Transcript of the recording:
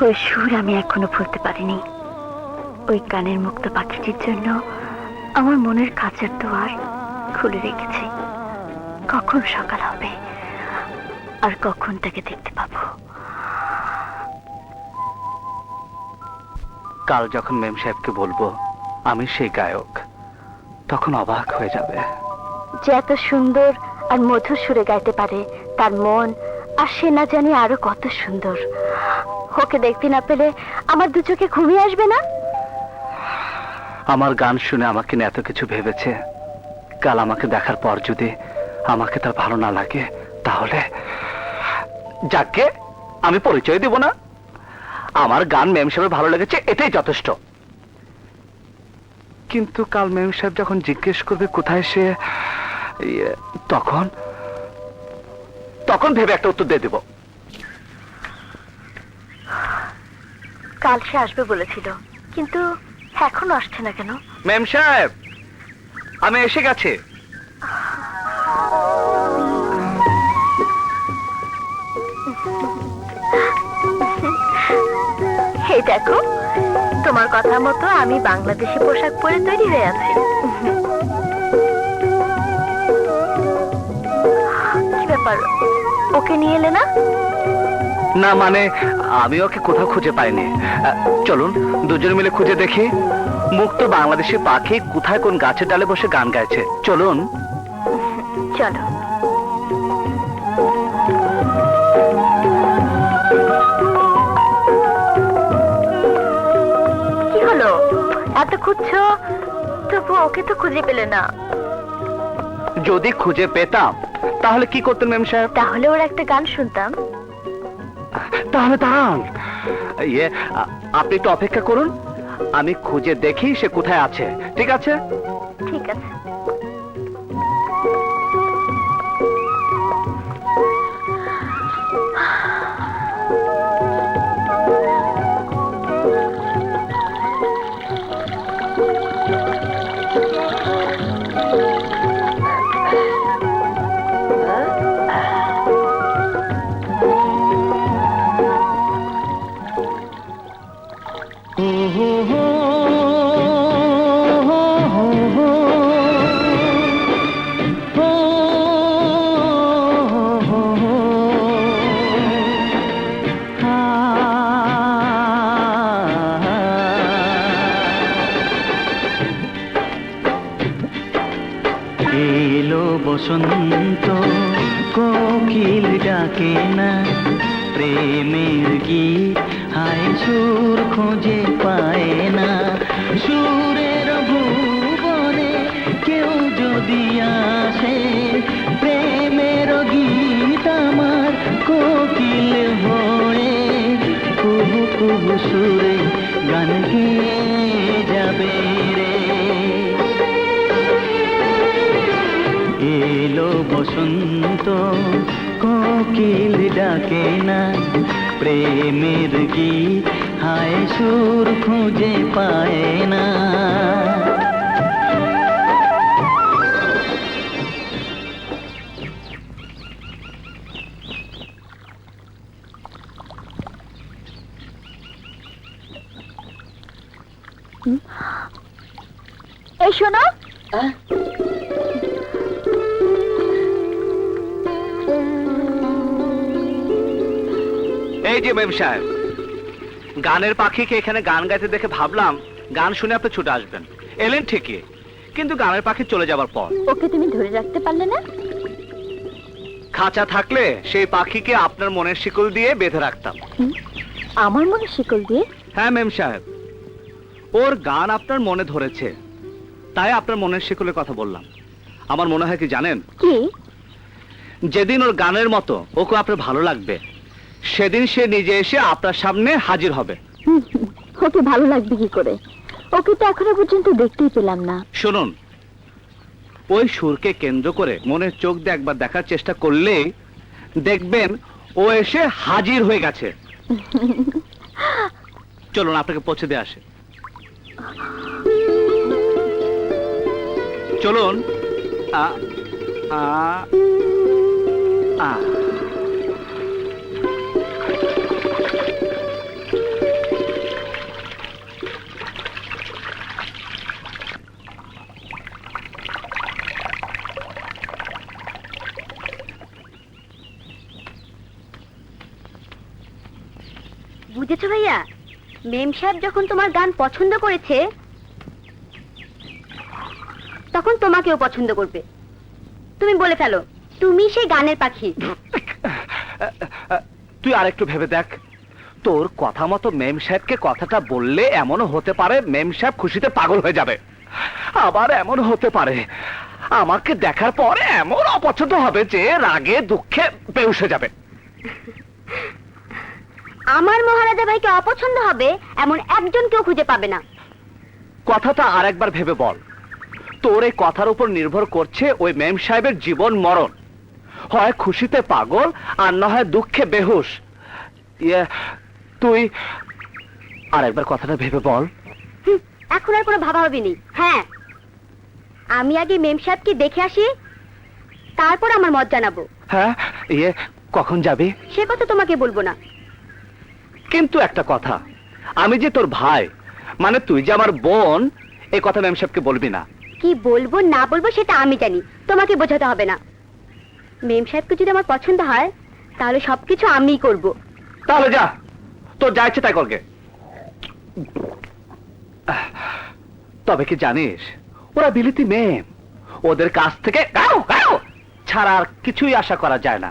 ওই সুর আমি এখনো ভুলতে পারিনি। ওই গানের মুক্ত পাখিটির জন্য আমার মনের কাছের দুয়ার খুলে রেখেছি। কখন সকাল হবে আর কখন তাকে দেখতে পাবো। কাল যখন মেম সাহেবকে বলবো আমি সেই গায়ক, তখন অবাক হয়ে যাবে। যে এত সুন্দর আর মধুর সুরে গাইতে পারে, তার মন আর সে না জানি আরো কত সুন্দর। ওকে দেখতে না পেলে আমার দু চোখে ঘুমিয়ে আসবে না। আমার গান শুনে আমাকে নিয়ে এত কিছু ভেবেছে, কাল আমাকে দেখার পর যদি আমাকে তার ভালো না লাগে, তাহলে যাকে আমি পরিচয় দেব না। আমার গান মেম সাহেবের ভালো লেগেছে, এটাই যথেষ্ট। কিন্তু কাল মেম সাহেব যখন জিজ্ঞেস করবে কোথায় সে, তখন তখন ভেবে একটা উত্তর দিয়ে দেব। কাল সে আসবে বলেছিল, কিন্তু এখনো আসছে না কেন? মেম সাহেব, আমি এসে গেছি। এই দেখো, তোমার কথা মতো আমি বাংলাদেশি পোশাক পরে তৈরি হয়ে আছি। কি ব্যাপার, ওকে নিয়ে এলে না? না মানে আমি ওকে কোথাও খুঁজে পাইনি। চলুন দুজন মিলে খুঁজে দেখি। মুক্ত বাংলাদেশি পাখি কোথায় কোন গাছের ডালে বসে গান গাইছে। চলুন। চলো। কি হলো, এত খুঁজছো, তবু ওকে তো খুঁজে পেলে না? যদি খুঁজে পেতাম তাহলে কি করতেন মেম সাহেব? তাহলে ওর একটা গান শুনতাম। তাহলে দাঁড়ান, আপনি একটু অপেক্ষা করুন, আমি খুঁজে দেখি সে কোথায় আছে। ঠিক আছে? ঠিক আছে। এলো বসন্ত, কোকিল ডাকে না, প্রেমের গীত হায় সুর খুঁজে পায় না। সুরের ভুবনে কেউ যদি আসে, প্রেমের গীত আমার কোকিল হয়ে কুহু কুহু সুরে গান গেয়ে যাবে রে। এলো বসন্ত, কোকিল ডাকে না, প্রেমের গীত হায় সুর খুঁজে পায় না। এই শোনো, এই যে মেম সাহেব, গানের পাখিকে এখানে গান গাইতে দেখে ভাবলাম গান শুনে আপনি ছুটে আসবেন। এলেন ঠিকই, কিন্তু গানের পাখি চলে যাবার পর ওকে তুমি ধরে রাখতে পারলে না? খাঁচা থাকলে সেই পাখিকে আপনার মনের শিকল দিয়ে বেঁধে রাখতাম। আমার মনে শিকল দিয়ে? হ্যাঁ মেম সাহেব, ওর গান আপনার মনে ধরেছে, তাই আপনার মনের শিকলের কথা বললাম। আমার মনে হয় কি জানেন, কি? যেদিন ওর গানের মতো ওকে আপনার ভালো লাগবে, সেদিন সে নিজে এসে আপনার সামনে হাজির হবে। ওকে ভালো লাগবে কি করে? ওকে তো এখনো পর্যন্ত দেখতেই পেলাম না। শুনুন, ওই সুরকে কেন্দ্র করে মনের চোখ দিয়ে একবার দেখার চেষ্টা করলেই দেখবেন ও এসে হাজির হয়ে গেছে। চলুন আপনাকে পৌঁছে দিয়ে আসে। চলুন। আ আ আ ভাইয়া, মেম সাহেব যখন তোমার গান পছন্দ করেছে, তখন তোমাকেও পছন্দ করবে। তুমি বলে ফেলো, তুমি সেই গানের পাখি। তুই আরেকটু ভেবে দেখ, তোর কথা মতো মেম সাহেবকে কথাটা বললে এমনও হতে পারে মেম সাহেব খুশিতে পাগল হয়ে যাবে, আবার এমন হতে পারে আমাকে দেখার পরে এমন অপছন্দ হবে যে রাগে দুঃখে বেহুশে যাবে। আমার মহারাজা ভাইকে অপছন্দ হবে এমন একজন কেউ খুঁজে পাবে না। কথাটা আরেকবার ভেবে বল, তোর এই কথার উপর নির্ভর করছে ওই মেম সাহেবের জীবন মরণ, হয় খুশিতে পাগল আর না হয় দুঃখে বেহুশ। তুই আরেকবার কথাটা ভেবে বল। এখন আর কোনো ভাবাভাবি নেই। হ্যাঁ, আমি আগে মেম সাহেবকে দেখে আসি, তারপর আমার মত জানাবো। হ্যাঁ, কখন যাবি? সে কথা তোমাকে বলবো না। কিন্তু একটা কথা, আমি যে তোর ভাই, মানে তুই যে আমার বোন, এই কথা মেম সাহেবকে বলবি না। কি বলবো না বলবো সেটা আমি জানি, তোমাকে বোঝাতে হবে না। মেম সাহেবকে যদি আমার পছন্দ হয় তাহলে সবকিছু আমিই করব। তাহলে যা, তোর যা ইচ্ছে তাই করগে। তবে কি জানিস, ওরা বিলিতি মেম, ওদের কাছ থেকে গাও গাও ছাড়া আর কিছুই আশা করা যায় না।